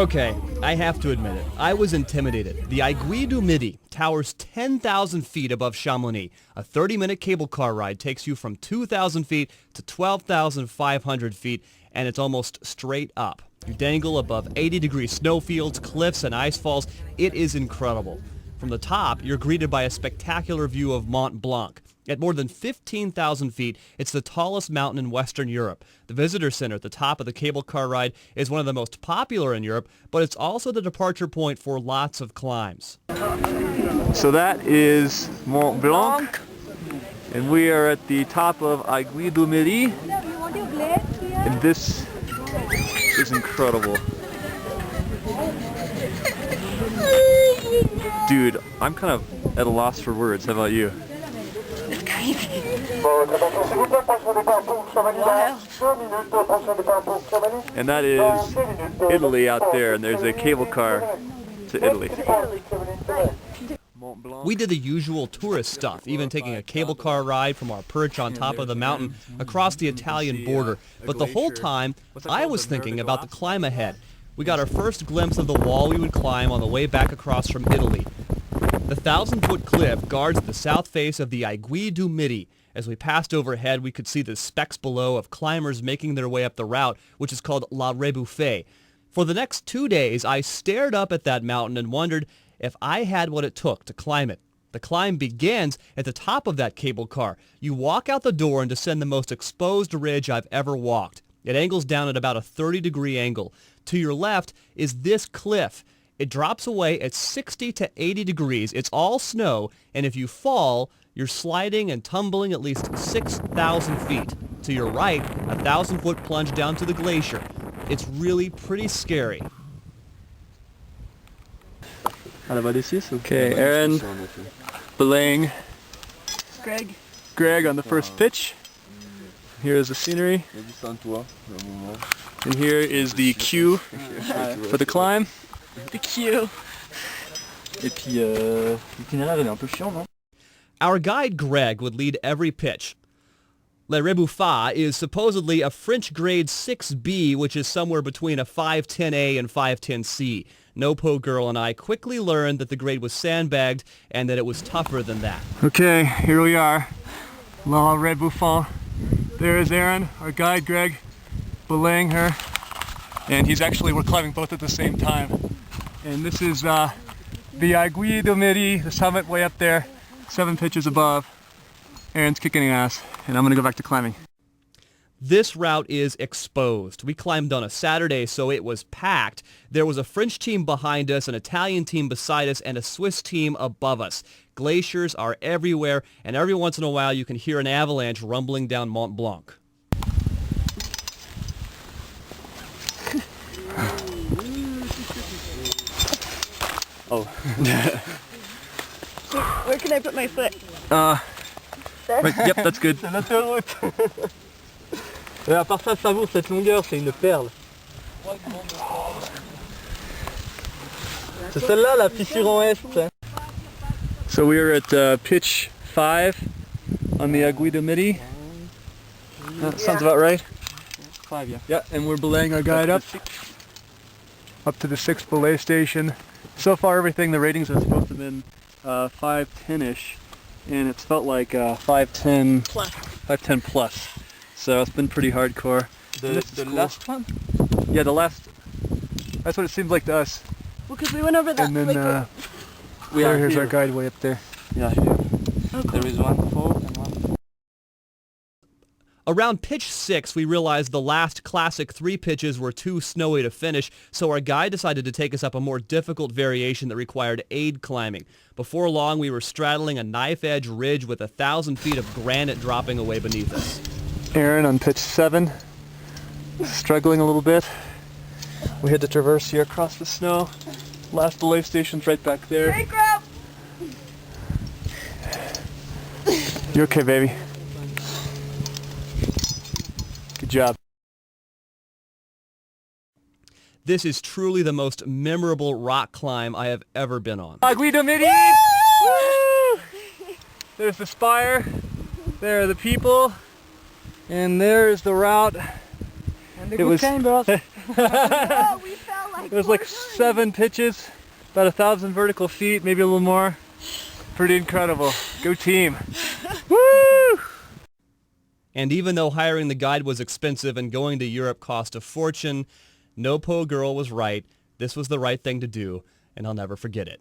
Okay, I have to admit it. I was intimidated. The Aiguille du Midi towers 10,000 feet above Chamonix. A 30-minute cable car ride takes you from 2,000 feet to 12,500 feet, and it's almost straight up. You dangle above 80-degree snowfields, cliffs, and ice falls. It is incredible. From the top, you're greeted by a spectacular view of Mont Blanc. At more than 15,000 feet, it's the tallest mountain in Western Europe. The visitor center at the top of the cable car ride is one of the most popular in Europe, but it's also the departure point for lots of climbs. So that is Mont Blanc, and we are at the top of Aiguille du Midi, and this is incredible. Dude, I'm kind of at a loss for words. How about you? It's crazy. And that is Italy out there, and there's a cable car to Italy. We did the usual tourist stuff, even taking a cable car ride from our perch on top of the mountain across the Italian border. But the whole time, I was thinking about the climb ahead. We got our first glimpse of the wall we would climb on the way back across from Italy. The 1,000-foot cliff guards the south face of the Aiguille du Midi. As we passed overhead, we could see the specks below of climbers making their way up the route, which is called La Rebouffée. For the next 2 days, I stared up at that mountain and wondered if I had what it took to climb it. The climb begins at the top of that cable car. You walk out the door and descend the most exposed ridge I've ever walked. It angles down at about a 30-degree angle. To your left is this cliff. It drops away at 60 to 80 degrees. It's all snow, and if you fall, you're sliding and tumbling at least 6,000 feet. To your right, a 1,000-foot plunge down to the glacier. It's really pretty scary. Okay, Aaron, belaying Greg on the first pitch. Here is the scenery. And here is the cue for the climb. The queue. Et puis, l'itinéraire il est un peu chiant, non? Our guide Greg would lead every pitch. Le Rebouffée is supposedly a French grade 6B, which is somewhere between a 510A and 510C. No-Po Girl and I quickly learned that the grade was sandbagged and that it was tougher than that. Okay, here we are. La Rebouffée. There is Aaron, our guide Greg, belaying her. And we're climbing both at the same time. And this is the Aiguille du Midi, the summit way up there, 7 pitches above. Aaron's kicking ass, and I'm gonna go back to climbing. This route is exposed. We climbed on a Saturday, so it was packed. There was a French team behind us, an Italian team beside us, and a Swiss team above us. Glaciers are everywhere, and every once in a while you can hear an avalanche rumbling down Mont Blanc. Oh. Where can I put my foot? Right, yep, that's good. C'est l'autoroute. Et à part ça, savoure cette longueur, c'est une perle. C'est celle-là, la fissure en est. So we are at pitch 5 on the Aiguille du Midi. That sounds about right. 5, yeah. Yeah, and we're belaying our guide up to the 6th belay station. So far everything, the ratings are supposed to have been 510-ish, and it's felt like 510 plus. So it's been pretty hardcore. The last one? Yeah, the last. That's what it seemed like to us. Well, because we went over that. And then here's our guide way up there. Yeah, here. Oh, cool. There is one 4 and one. Around pitch 6, we realized the last classic 3 pitches were too snowy to finish, so our guide decided to take us up a more difficult variation that required aid climbing. Before long, we were straddling a knife-edge ridge with 1,000 feet of granite dropping away beneath us. Aaron on pitch 7, struggling a little bit. We had to traverse here across the snow. Last belay station's right back there. Hey, Grab! You okay, baby? Good job. This is truly the most memorable rock climb I have ever been on. Aiguille du Midi! Woo! There's the spire, there are the people, and there's the route. And the good time, boss. Oh, we fell There's like 7 pitches, about 1,000 vertical feet, maybe a little more. Pretty incredible. Go team. Woo! And even though hiring the guide was expensive and going to Europe cost a fortune, No Po Girl was right. This was the right thing to do, and I'll never forget it.